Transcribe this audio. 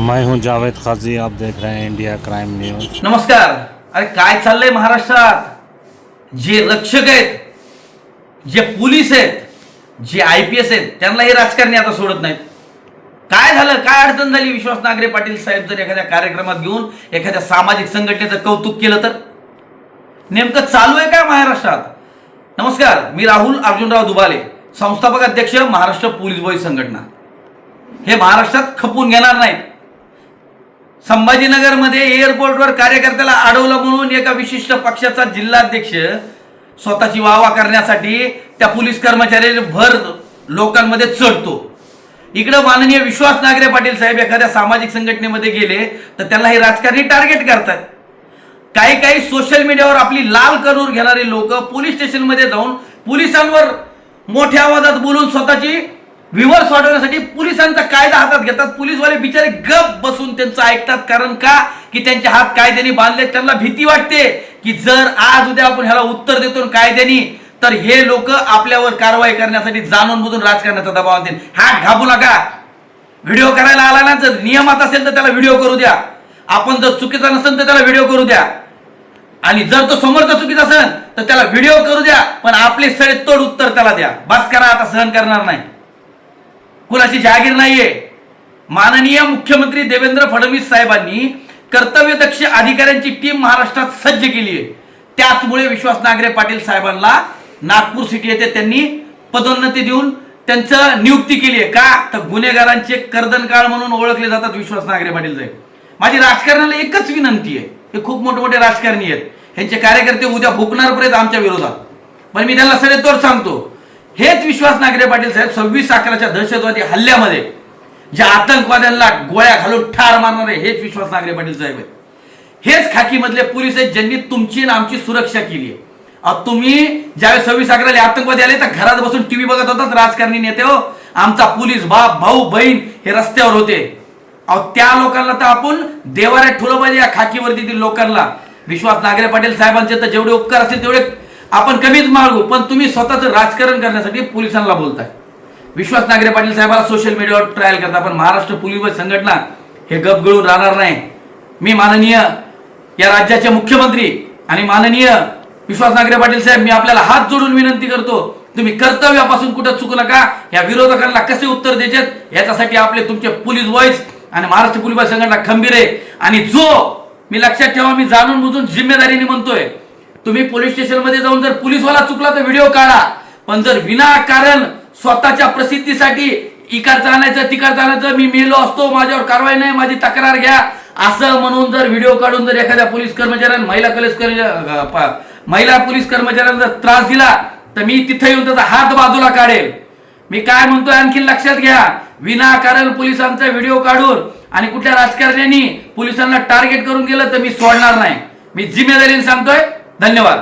मैं हूं जावेद खाजी, आप देख रहे हैं इंडिया क्राइम न्यूज। नमस्कार। अरे काय चाललंय महाराष्ट्रात? जे रक्षक आहेत, जे पोलीस आहेत, जे IPS आहेत, त्यांना हे राजकारणी आता सोडत नाहीत। काय झालं? काय अडचण झाली? विश्वास नांगरे पाटील साहेब जर एखाद्या कार्यक्रमात घेऊन एखाद्या सामाजिक संघटनेचं कौतुक केलं तर नेमकं चालू आहे काय महाराष्ट्रात? नमस्कार, मी राहुल अर्जुनराव दुबाले, संस्थापक अध्यक्ष महाराष्ट्र पोलीस बॉय संघटना। हे महाराष्ट्रात खपून घेणार नाहीत। संभाजीनगरमध्ये एअरपोर्टवर कार्यकर्त्याला अडवलं म्हणून एका विशिष्ट पक्षाचा जिल्हाध्यक्ष स्वतःची वाहवा करण्यासाठी त्या पोलीस कर्मचाऱ्याचे भर लोकांमध्ये चढतो। इकडे माननीय विश्वास नांगरे पाटील साहेब एखाद्या सामाजिक संघटनेमध्ये गेले तर त्यांना हे राजकारणी टार्गेट करतात। काही सोशल मीडियावर आपली लाल करूर घेणारे लोक पोलीस स्टेशनमध्ये जाऊन पोलिसांवर मोठ्या आवाजात बोलून स्वतःची व्ह्यूअर्स वाढवण्यासाठी पोलिसांचा कायदा हातात घेतात। पोलीसवाले बिचारे गप बसून त्यांचं ऐकतात। कारण का की त्यांचे हात कायद्याने बांधले। त्यांना भीती वाटते की जर आज उद्या आपण ह्याला उत्तर देतो कायद्याने तर हे लोक आपल्यावर कारवाई करण्यासाठी जाणून बुजून राजकारणाचा दबाव आणतील। हात घाबू नका। व्हिडिओ करायला आला ना, जर नियमात असेल तर त्याला व्हिडिओ करू द्या। आपण जर चुकीचा नसेल तर त्याला व्हिडिओ करू द्या, आणि जर तो समोरचा चुकीचा असेल तर त्याला व्हिडिओ करू द्या, पण आपले सडेतोड उत्तर त्याला द्या। बस करा, आता सहन करणार नाही। कुणाची जागीर नाहीये। माननीय मुख्यमंत्री देवेंद्र फडणवीस साहेबांनी कर्तव्यदक्ष अधिकाऱ्यांची टीम महाराष्ट्रात सज्ज केली आहे। त्याचमुळे विश्वास नांगरे पाटील साहेबांना नागपूर सिटी येथे त्यांनी पदोन्नती देऊन त्यांचं नियुक्ती केली आहे। का तर गुन्हेगारांचे कर्दनकाळ म्हणून ओळखले जातात विश्वास नांगरे पाटील साहेब। माझी राजकारणाला एकच विनंती आहे, हे खूप मोठे राजकारणी आहेत, ह्यांचे कार्यकर्ते उद्या भुकणार पर्यंत आमच्या विरोधात, पण मी त्यांना सडेतोड सांगतो, हेच विश्वास नांगरे पाटील साहेब 26/11च्या दहशतवादी हल्ल्यामध्ये ज्या आतंकवाद्यांना गोळ्या घालून ठार मारणारे हेच विश्वास नांगरे पाटील साहेब आहेत। हेच खाकीमधले पोलीस आहेत ज्यांनी तुमची आणि आमची सुरक्षा केली आहे। तुम्ही ज्यावेळेस 26/11ला आतंकवादी आले तर घरात बसून टीव्ही बघत होतात राजकारणी नेते हो। आमचा पोलीस बाप भाऊ बहीण हे रस्त्यावर होते। त्या लोकांना तर आपण देवाऱ्यात ठेवलं पाहिजे। या खाकीवर्दीतील लोकांना विश्वास नांगरे पाटील साहेबांचे तर जेवढे उपकार असतील तेवढे आपण कमीच मागू, पण तुम्ही स्वतःचं राजकारण करण्यासाठी पोलिसांना बोलताय। विश्वास नांगरे पाटील साहेबांना सोशल मीडियावर ट्रायल करता, पण महाराष्ट्र पोलीस संघटना हे गपगळून राहणार नाही। मी माननीय या राज्याचे मुख्यमंत्री आणि माननीय विश्वास नांगरे पाटील साहेब, मी आपल्याला हात जोडून विनंती करतो, तुम्ही कर्तव्यापासून कुठं चुकू नका। या विरोधकांना कसे उत्तर द्यायचे याच्यासाठी आपले तुमचे पोलीस व्हॉइस आणि महाराष्ट्र पोलीस संघटना खंबीर आहे। आणि जो मी लक्षात ठेवा, मी जाणून बुजून जिम्मेदारीने म्हणतोय, तुम्ही पोलीस स्टेशन मध्ये जाऊन जर पोलीसवाला चुकला तर व्हिडिओ काढा, पण जर विनाकारण स्वतःच्या प्रसिद्धीसाठी इकडचं आणायचं तिकडचं आणायचं, मी मेलो असतो माझ्यावर कारवाई नाही, माझी तक्रार घ्या असं म्हणून जर व्हिडिओ काढून जर एखाद्या पोलीस कर्मचाऱ्याने महिला पोलीस कर्मचाऱ्यांना जर त्रास दिला तर मी तिथे येऊन त्याचा हात बाजूला काढेल। मी काय म्हणतोय आणखी लक्षात घ्या, विनाकारण पोलिसांचा व्हिडिओ काढून आणि कुठल्या राजकारण्यांनी पोलिसांना टार्गेट करून गेलं तर मी सोडणार नाही। मी जिम्मेदारीने सांगतोय। धन्यवाद।